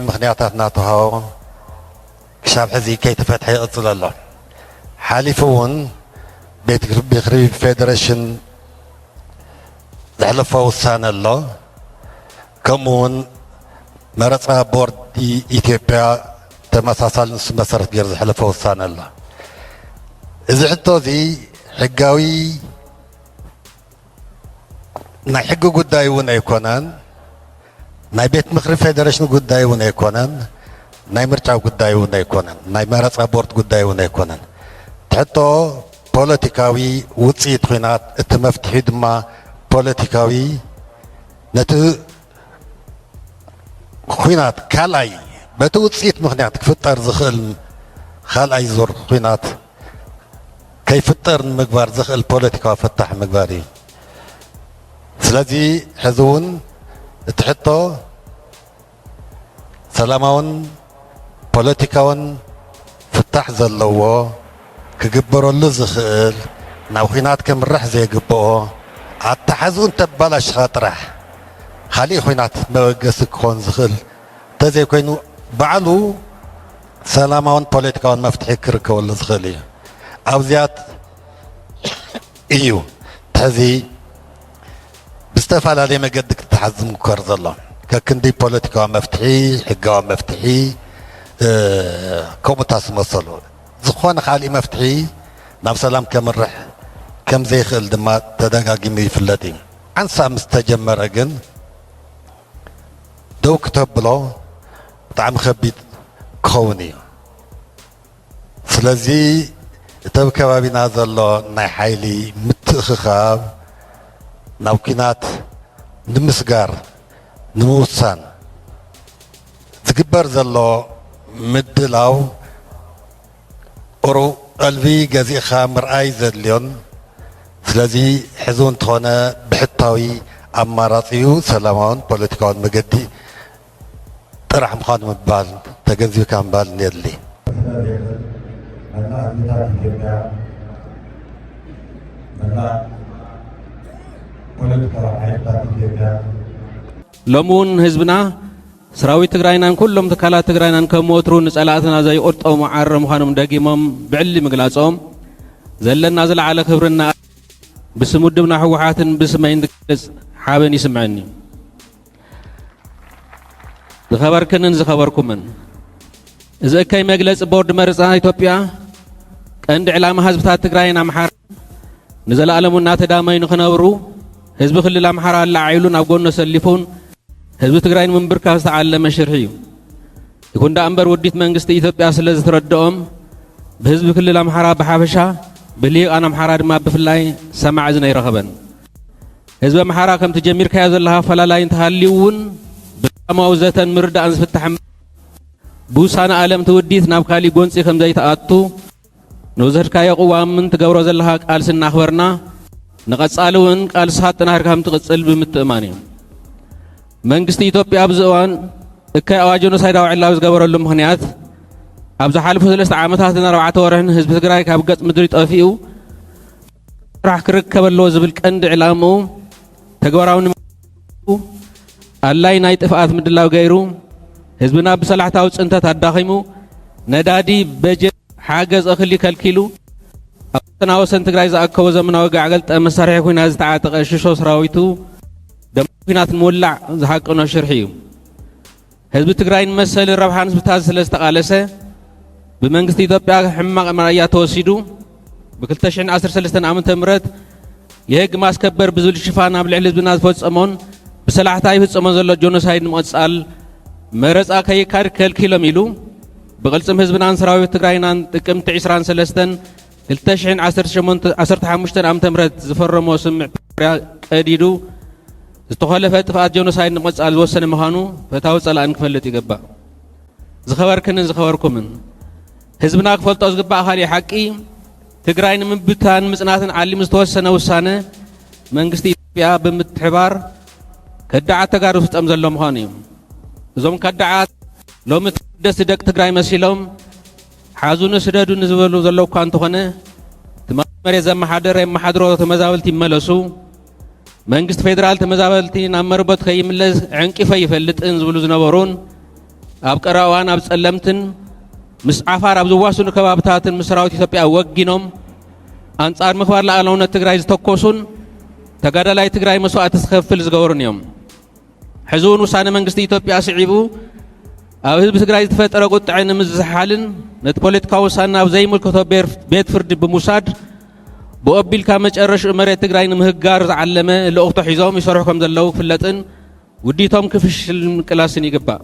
ምክንያታት ናተሃው ክሳብ ሕዚ ከይተፈትሐ ይቕፅል ኣሎ ሓሊፉ እውን ቤት ምክሪ ፌደሬሽን ዘሕለፎ ውሳነ ኣሎ ከምኡ እውን መረፃ ቦርድ ኢትዮጵያ ተመሳሳሊ ንሱ መሰረት ገይሩ ዘሕለፎ ውሳነ ኣሎ እዚ ሕቶ እዚ ሕጋዊ ናይ ሕጊ ጉዳይ እውን ኣይኮነን ናይ ቤት ምክሪ ፌደሬሽን ጉዳይ እውን ኣይኮነን ናይ ምርጫ ጉዳይ እውን ኣይኮነን ናይ መረፃ ቦርድ ጉዳይ እውን ኣይኮነን ትሕቶ ፖለቲካዊ ውፅኢት ኩናት እቲ መፍትሒ ድማ ፖለቲካዊ ነቲ ኩናት ካልኣይ በቲ ውፅኢት ምክንያት ክፍጠር ዝኽእል ካልኣይ ዙር ኩናት ከይፍጠር ንምግባር ዝኽእል ፖለቲካዊ ፍታሕ ምግባር እዩ ስለዚ ሕዚ እውን እቲ ሕቶ ሰላማውን ፖለቲካውን ፍታሕ ዘለዎ ክግበረሉ ዝኽእል ናብ ኩናት ክምራሕ ዘይግብኦ ኣተሓዝኡ እንተበላሽኻ ጥራሕ ካሊእ ኩናት መበገሲ ክኾን ዝኽእል እንተዘይኮይኑ ባዕሉ ሰላማውን ፖለቲካውን መፍትሒ ክርከበሉ ዝኽእል እዩ ኣብዚያት እዩ ሕዚ ብዝተፈላለየ መገዲ ክትሓዝ ዝምከር ዘሎ ከክንዲ ፖለቲካዊ መፍትሒ ሕጋዊ መፍትሒ ከምኡታት ዝመሰሉ ዝኾነ ካሊእ መፍትሒ ናብ ሰላም ከምርሕ ከም ዘይኽእል ድማ ተደጋጊሙ ይፍለጥ እዩ ዓንሳ ምስ ተጀመረ ግን ደው ክተብሎ ብጣዕሚ ከቢድ ክኸውን እዩ ስለዚ እቲ ኣብ ከባቢና ዘሎ ናይ ሓይሊ ምትእኽኻብ ናብ ኩናት ንምስጋር ንምውሳን ዝግበር ዘሎ ምድላው ቁሩብ ቀልቢ ገዚእኻ ምርኣይ ዘድልዮን ስለዚ ሕዚ እንተኾነ ብሕታዊ ኣማራፂ እዩ ሰላማውን ፖለቲካውን መገዲ ጥራሕ ምዃኑ ምባል ተገንዚብካ ምባል የድሊ ሎሚ እውን ህዝብና ሰራዊት ትግራይናን ኩሎም ትካላት ትግራይናን ከመወትሩ ንፀላእትና ዘይቆርጠሙ ዓረ ምዃኖም ደጊሞም ብዕሊ ምግላፆም ዘለና ዝለዓለ ክብርና ብስሙድብና ሕወሓትን ብስመይን ዝገልፅ ሓበን ይስምዐኒ ዝኸበርክንን ዝኸበርኩምን እዚ እከይ መግለፂ ቦርድ መረፃ ኢትዮጵያ ቀንዲ ዕላማ ህዝብታት ትግራይን ኣምሓራ ንዘለኣለሙ እናተዳመዩ ንኽነብሩ ህዝቢ ክልል ኣምሓራ ኣላዓይሉ ናብ ጎኖ ሰሊፉን ህዝቢ ትግራይ ንምንብርካብ ዝተዓለመ ሽርሒ እዩ ይኹን ዳ እምበር ውዲት መንግስቲ ኢትዮጵያ ስለ ዝተረድኦም ብህዝቢ ክልል ኣምሓራ ብሓፈሻ ብልሂቃን ኣምሓራ ድማ ብፍላይ ሰማዕ እዝነ ይረኸበን ህዝቢ ኣምሓራ ከምቲ ጀሚርካዮ ዘለኻ ኣፈላላይ እንተሃልዩ እውን ብሰላማዊ ዘተን ምርዳእን ዝፍታሕ ብውሳነ ኣለምቲ ውዲት ናብ ካሊእ ጎንፂ ከም ዘይተኣቱ ንውዘድካዮ ቅዋምን ትገብሮ ዘለኻ ቃልሲ እናኽበርና ንቐጻሊ እውን ቃልስኻ ኣጠናኺርካ ከም ትቕፅል ብምትእማን እዩ መንግስቲ ኢትዮጵያ ኣብዚ እዋን እከይ ኣዋጅ ጆኖሳይዳዊ ዕላዊ ዝገበረሉ ምክንያት ኣብ ዝሓለፉ 3 ዓመታትን 4 ወርሕን ህዝቢ ትግራይ ካብ ገጽ ምድሪ ጠፊኡ ስራሕ ክርከብ ኣለዎ ዝብል ቀንዲ ዕላምኡ ተግባራዊ ኣላይ ናይ ጥፍኣት ምድላው ገይሩ ህዝብና ብሰላሕታዊ ፅንተት ኣዳኺሙ ነዳዲ በጀት ሓገዝ እኽሊ ከልኪሉ ኣብ ወሰን ትግራይ ዝኣከቦ ዘመናዊ ጋዕገልጠ መሳርሒ ኩናት ዝተዓጠቐ ሽሾ ሰራዊቱ ደሞ ኩናት ንምውላዕ ዝሓቅኖ ሽርሒ እዩ ህዝቢ ትግራይ ንመሰሊ ረብሓን ህዝብታት ስለ ዝተቃለሰ ብመንግስቲ ኢትዮጵያ ሕማቕ መርኣያ ተወሲዱ ብ2013 ዓመተ ምህረት የህግ ማስከበር ብዝብል ሽፋን ኣብ ልዕሊ ህዝብና ዝፈፀሞን ብሰላሕታ ይፍፀሞን ዘሎ ጆኖሳይድ ንምቕፃል መረፃ ከይካድ ከልኪሎም ኢሉ ብቕልፅም ህዝብናን ሰራዊት ትግራይናን ጥቅምቲ 23 2015 ዓመተ ምህረት ዝፈረሞ ስምዕ ፕሪቶሪያ ቀዲዱ ዝተኸለፈ ጥፍኣት ጆኖሳይድ ንምቕፃል ዝወሰነ ምዃኑ ፈታዊ ፀላእን ክፈልጥ ይግባእ ዝኸበርክንን ዝኸበርኩምን ህዝብና ክፈልጦ ዝግባእ ካሊእ ሓቂ ትግራይ ንምብታን ምፅናትን ዓሊሙ ዝተወሰነ ውሳነ መንግስቲ ኢትዮጵያ ብምትሕባር ከዳዓት ተጋሩ ዝፍፀም ዘሎ ምዃኑ እዩ እዞም ከዳዓት ሎሚ ደስ ደቂ ትግራይ መሲሎም ሓዙን ስደዱን ዝብሉ ዘለዉ እኳ እንተኾነ መሬት ዘመሓደረ የመሓድሮ ተመዛበልቲ ይመለሱ መንግስት ፌደራል ተመዛበልቲ ናብ መርበት ከይምለስ ዕንቂፈ ይፈልጥን ዝብሉ ዝነበሩን ኣብ ቀረዋን ኣብ ጸለምትን ምስ ዓፋር ኣብ ዝዋስኑ ከባብታትን ምስ ሰራዊት ኢትዮጵያ ወጊኖም አንጻር ምኽባር ላዕለውነት ትግራይ ዝተኮሱን ተጋዳላይ ትግራይ መስዋዕቲ ዝኸፍል ዝገበሩን እዮም። ሕዚ እውን ውሳነ መንግስቲ ኢትዮጵያ ስዒቡ ኣብ ህዝቢ ትግራይ ዝተፈጠረ ቁጥዐ ንምዝሓልን ነቲ ፖለቲካዊ ውሳነ ኣብ ዘይምልከቶ ቤት ፍርዲ ብምውሳድ ብኦቢልካ መጨረሽኡ መሬት ትግራይ ንምህጋር ዝዓለመ ልእኽቶ ሒዞም ይሰርሑ ከም ዘለዉ ክፍለጥን ውዲቶም ክፍሽል ምቅላስን ይግባእ።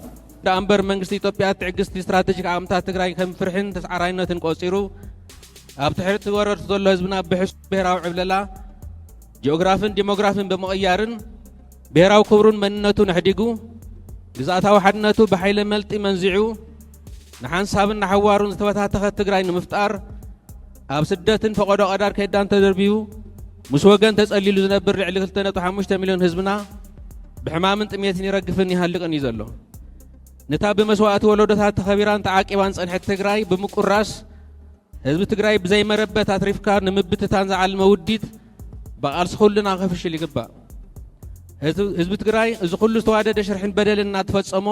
እምበር መንግስቲ ኢትዮጵያ ትዕግስቲ ስትራቴጂክ ኣቅምታት ትግራይ ከም ፍርሕን ተስዓራይነትን ቆፂሩ ኣብ ትሕቲ ወረርቱ ዘሎ ህዝብና ብሕሱብ ብሄራዊ ዕብለላ ጂኦግራፍን ዲሞግራፊን ብምቕያርን ብሄራዊ ክብሩን መንነቱን ኣሕዲጉ ግዛእታዊ ሓድነቱ ብሓይለ መልጢ መንዚዑ ንሓንሳብን ንሓዋሩን ዝተበታተኸት ትግራይ ንምፍጣር ኣብ ስደትን ፈቆዶ ቀዳር ከይዳን ተደርቢዩ ምስ ወገን ተጸሊሉ ዝነብር ልዕሊ 2.5 ሚልዮን ህዝብና ብሕማምን ጥሜትን ይረግፍን ይሃልቕን እዩ ዘሎ። ነታ ብመስዋዕቲ ወለዶታት ተኸቢራን ተዓቂባን ጸንሐት ትግራይ ብምቁራስ ህዝቢ ትግራይ ብዘይ መረበት ኣትሪፍካ ንምብትታን ዝዓለመ ውዲት በቓልሲ ኩልና ክፍሽል ይግባእ። ህዝቢ ትግራይ እዚ ኩሉ ዝተዋደደ ሽርሕን በደልን እናተፈጸሞ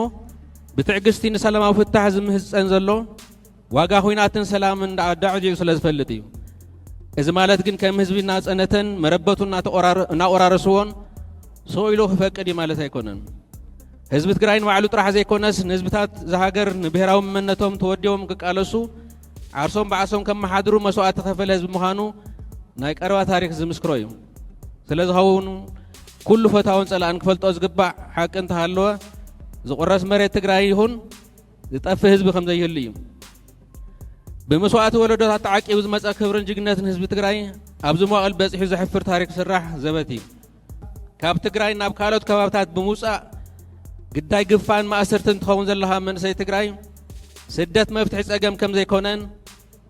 ብትዕግስቲ ንሰላማዊ ፍታሕ ዝምህፀን ዘሎ ዋጋ ኩናትን ሰላምን ዳዕጅዑ ስለ ዝፈልጥ እዩ። እዚ ማለት ግን ከም ህዝቢ እናጸነተን መረበቱ እናቆራረስዎን ሰው ኢሉ ክፈቅድ እዩ ማለት ኣይኮነን። ህዝቢ ትግራይ ንባዕሉ ጥራሕ ዘይኮነስ ንህዝብታት ዝሃገር ንብሄራዊ መንነቶም ተወዲቦም ክቃለሱ ዓርሶም በዓሶም ከመሓድሩ መስዋዕቲ ከፈለ ህዝቢ ምዃኑ ናይ ቀረባ ታሪክ ዝምስክሮ እዩ። ስለዝኸውን ኩሉ ፈታውን ጸላእን ክፈልጦ ዝግባእ ሓቂ እንተሃለወ ዝቁረስ መሬት ትግራይ ይኹን ዝጠፍእ ህዝቢ ከም ዘይህሉ እዩ። ብመስዋዕቲ ወለዶታት ተዓቂቡ ዝመፀ ክብርን ጅግነትን ህዝቢ ትግራይ ኣብዚ መዋቕል በፂሑ ዘሕፍር ታሪክ ስራሕ ዘበት እዩ። ካብ ትግራይ ናብ ካልኦት ከባብታት ብምውፃእ ግዳይ ግፋን ማእሰርትን ትኸውን ዘለኻ መንእሰይ ትግራይ ስደት መፍትሒ ጸገም ከም ዘይኮነን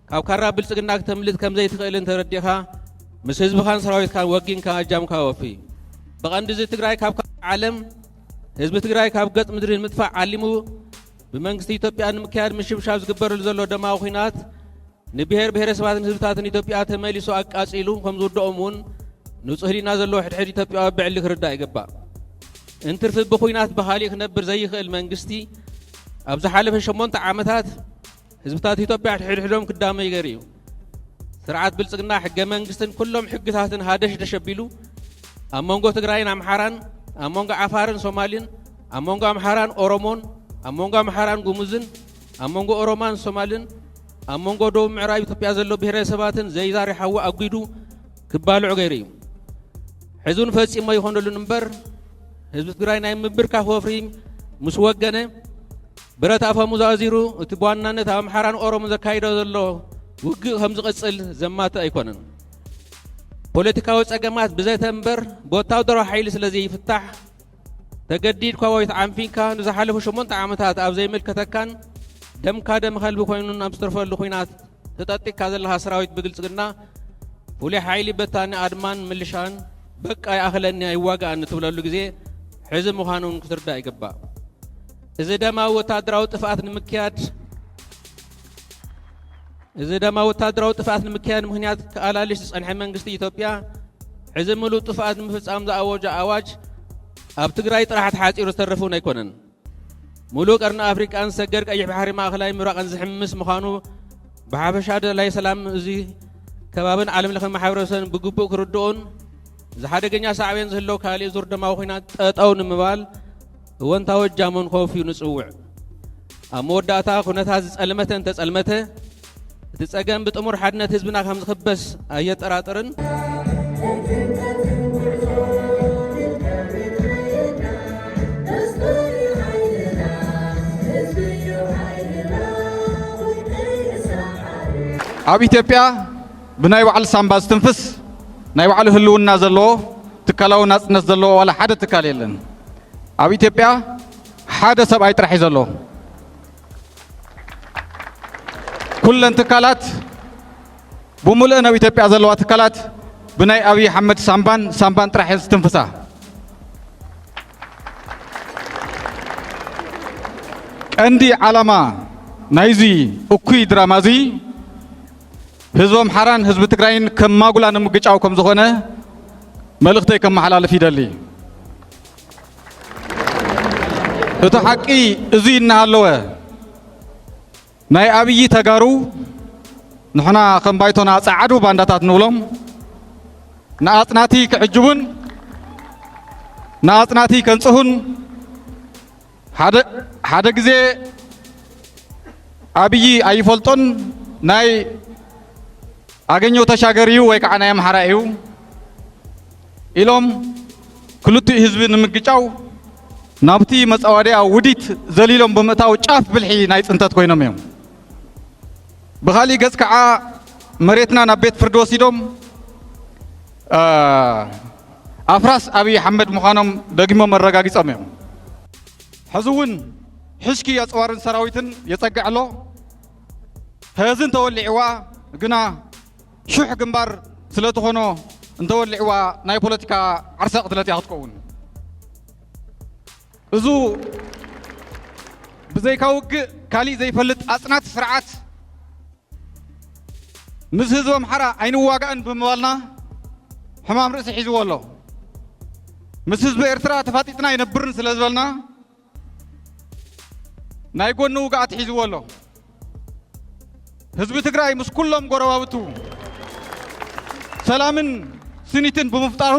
ካብ ካራ ብልጽግና ክተምልጥ ከም ዘይትኽእልን ተረዲእኻ ምስ ህዝብኻን ሰራዊትካን ወጊንካ ኣጃምካ ወፊ እዩ። ብቐንዲ እዚ ትግራይ ካብ ዓለም ህዝቢ ትግራይ ካብ ገጽ ምድሪ ንምጥፋእ ዓሊሙ ብመንግስቲ ኢትዮጵያ ንምክያድ ምሽብሻብ ዝግበረሉ ዘሎ ደማዊ ኩናት ንብሔር ብሔረሰባትን ህዝብታትን ኢትዮጵያ ተመሊሱ ኣቃጺሉ ከም ዝውድኦም እውን ንጹህ ህሊና ዘለዎ ሕድሕድ ኢትዮጵያዊ ብዕሊ ክርዳእ ይግባእ። እንትርፊ ብኩናት ብኻሊእ ክነብር ዘይኽእል መንግስቲ ኣብ ዝሓለፈ 8 ዓመታት ህዝብታት ኢትዮጵያ ሕድሕዶም ክዳመ ይገር እዩ። ስርዓት ብልጽግና ሕገ መንግስትን ኩሎም ሕግታትን ሃደሽ ተሸቢሉ ኣብ መንጎ ትግራይን ኣምሓራን ኣብ መንጎ ዓፋርን ሶማሊን ኣብ መንጎ ኣምሓራን ኦሮሞን ኣብ መንጎ ኣምሓራን ጉሙዝን ኣብ መንጎ ኦሮማን ሶማልን ኣብ መንጎ ደቡብ ምዕራብ ኢትዮጵያ ዘሎ ብሔረሰባትን ዘይዛሪሓዎ ኣጒዱ ክባልዑ ገይሩ እዩ። ሕዙን ፈጺሞ ይኾነሉን እምበር ህዝቢ ትግራይ ናይ ምብርካፍ ወፍሪ ምስ ወገነ ብረት ኣፈሙዝ ኣዚሩ እቲ ብዋናነት ኣብ ኣምሓራን ኦሮሞን ዘካይዶ ዘሎ ውግእ ከም ዝቕጽል ዘማተ ኣይኮነን። ፖለቲካዊ ጸገማት ብዘተ እምበር ብወታደራዊ ሓይሊ ስለዚ ይፍታሕ ተገዲድካ ወይ ተዓንፊንካ ንዝሓለፉ 8 ዓመታት ኣብ ዘይምልከተካን ደምካ ደም ከልቢ ኮይኑን ኣብ ዝተርፈሉ ኩናት ተጠጢካ ዘለኻ ሰራዊት ብግልጽግና ፍሉይ ሓይሊ በታኒ ኣድማን ምልሻን በቃ ይኣኽለኒ ይዋጋእኒ ትብለሉ ግዜ ሕዚ ምዃኑን ክትርዳእ ይግባእ። እዚ ደማዊ ወታደራዊ ጥፍኣት ንምክያድ ምክንያት ከኣላልሽ ዝጸንሐ መንግስቲ ኢትዮጵያ ሕዚ ምሉእ ጥፍኣት ንምፍጻም ዝኣወጀ ኣዋጅ ኣብ ትግራይ ጥራሕት ሓፂሩ ዝተረፉን ኣይኮነን። ሙሉእ ቀርኒ ኣፍሪቃን ሰገር ቀይሕ ባሕሪ ማእኸላይ ምብራቕን ዝሕምስ ምዃኑ ብሓፈሻ ደላይ ሰላም እዚ ከባብን ዓለም ለኸ ማሕበረሰብን ብግቡእ ክርድኡን ዝሓደገኛ ሳዕብን ዝህለው ካሊእ ዙር ደማዊ ኩናት ጠጠው ንምባል እወንታዊ እጃሞን ከወፍዩ ንጽውዕ። ኣብ መወዳእታ ኩነታት ዝጸልመተን ተጸልመተ እቲ ጸገም ብጥሙር ሓድነት ህዝብና ከም ዝኽበስ ኣየጠራጥርን። ኣብ ኢትዮጵያ ብናይ ባዕሉ ሳምባ ዝትንፍስ ናይ ባዕሉ ህልውና ዘለዎ ትካላዊ ናጽነት ዘለዎ ዋላ ሓደ ትካል የለን። ኣብ ኢትዮጵያ ሓደ ሰብኣይ ጥራሕ እዩ ዘሎ። ኩለን ትካላት ብሙሉእ ናብ ኢትዮጵያ ዘለዋ ትካላት ብናይ ኣብይ ኣሕመድ ሳምባን ጥራሕ እየን ዝትንፍሳ። ቀንዲ ዓላማ ናይዚ እኩይ ድራማ እዚ ህዝቦም ሓራን ህዝቢ ትግራይን ከም ማጉላ ንምግጫው ከም ዝኾነ መልእኽተይ ከመሓላለፍ ይደሊ እቲ ሓቂ እዚ እናሃለወ ናይ ኣብይ ተጋሩ ንሕና ከም ባይቶና ጻዓዱ ባንዳታት ንብሎም ንኣጽናቲ ክዕጅቡን ንኣጽናቲ ከንጽሁን ሓደ ግዜ ኣብይ ኣይፈልጦን ናይ ኣገኘው ተሻገር እዩ ወይ ከዓ ናይ ኣምሓራ እዩ ኢሎም ክልቲኡ ህዝቢ ንምግጫው ናብቲ መጻወድያ ውዲት ዘሊሎም ብምእታው ጫፍ ብልሒ ናይ ጽንተት ኮይኖም እዮም ብኻሊእ ገጽ ከዓ መሬትና ናብ ቤት ፍርዲ ወሲዶም ኣፍራስ ኣብይ ኣሕመድ ምዃኖም ደጊሞም መረጋጊጾም እዮም ሕዚ እውን ሕሽኪ ኣጽዋርን ሰራዊትን የጸግዕሎ ህዝን ተወሊዕዋ ግና ሹሕ ግንባር ስለተኾኖ እንተወሊዕዋ ናይ ፖለቲካ ዓርሰ ቅትለት እያ ክትከውን እዙ ብዘይካ ውግእ ካሊእ ዘይፈልጥ ኣጽናት ስርዓት ምስ ህዝቢ ኣምሓራ ኣይንዋጋእን ብምባልና ሕማም ርእሲ ሒዝዎ ኣሎ ምስ ህዝቢ ኤርትራ ተፋጢጥና ይነብርን ስለ ዝበልና ናይ ጎኑ ውግኣት ሒዝዎ ኣሎ ህዝቢ ትግራይ ምስ ኩሎም ጎረባብቱ ሰላምን ስኒትን ብምፍጣሩ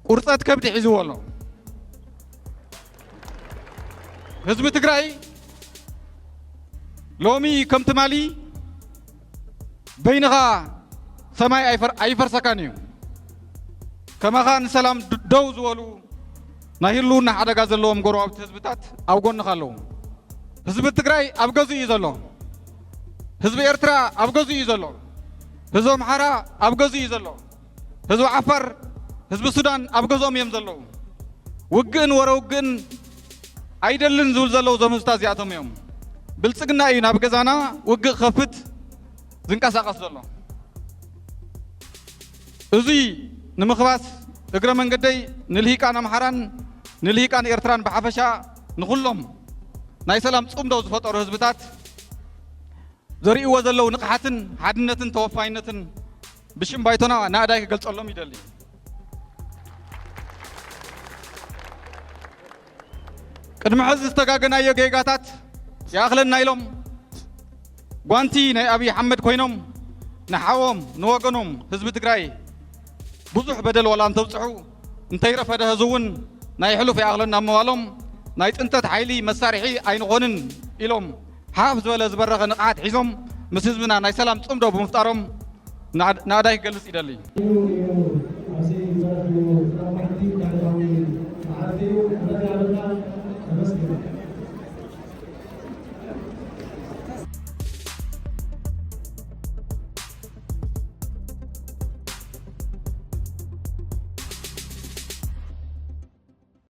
ቁርፀት ከብዲ ሒዝዎ ኣሎ ህዝቢ ትግራይ ሎሚ ከም ትማሊ በይንኻ ሰማይ ኣይፈርሰካን እዩ ከማኻ ንሰላም ደው ዝበሉ ናይ ህልውና ሓደጋ ዘለዎም ጎረባብቲ ህዝብታት ኣብ ጎንኻ ኣለዉ ህዝቢ ትግራይ ኣብ ገዙ እዩ ዘሎ ህዝቢ ኤርትራ ኣብ ገዙ እዩ ዘሎ ህዝቢ ኣምሓራ ኣብ ገዙ እዩ ዘሎ ህዝቢ ዓፋር ህዝቢ ሱዳን ኣብ ገዞም እዮም ዘለዉ ውግእን ወረ ውግእን ኣይደልን ዝብል ዘለዉ ዞም ህዝብታት እዚኣቶም እዮም ብልጽግና እዩ ናብ ገዛና ውግእ ክኸፍት ዝንቀሳቐስ ዘሎ እዙይ ንምኽባስ እግረ መንገደይ ንልሂቃን ኣምሓራን ንልሂቃን ኤርትራን ብሓፈሻ ንኹሎም ናይ ሰላም ጽምዶ ዝፈጠሩ ህዝብታት ዘርእይዎ ዘለዉ ንቕሓትን ሓድነትን ተወፋይነትን ብሽም ባይቶና ንኣዳይ ክገልጸሎም ይደሊ ቅድሚ ሕዚ ዝተጋገናዮ ጌጋታት ይኣኽለና ኢሎም ጓንቲ ናይ ኣብይ ኣሕመድ ኮይኖም ንሓዎም ንወገኖም ህዝቢ ትግራይ ብዙሕ በደል ወላ እንተብጽሑ እንተይረፈደ ህዝቢ እውን ናይ ሕሉፍ ይኣኽለና ምባሎም ናይ ጥንተት ሓይሊ መሳርሒ ኣይንኾንን ኢሎም ሓፍ ዝበለ ዝበረኸ ንቕሓት ሒዞም ምስ ህዝብና ናይ ሰላም ጽምዶ ብምፍጣሮም ንኣዳይ ክገልጽ ይደሊ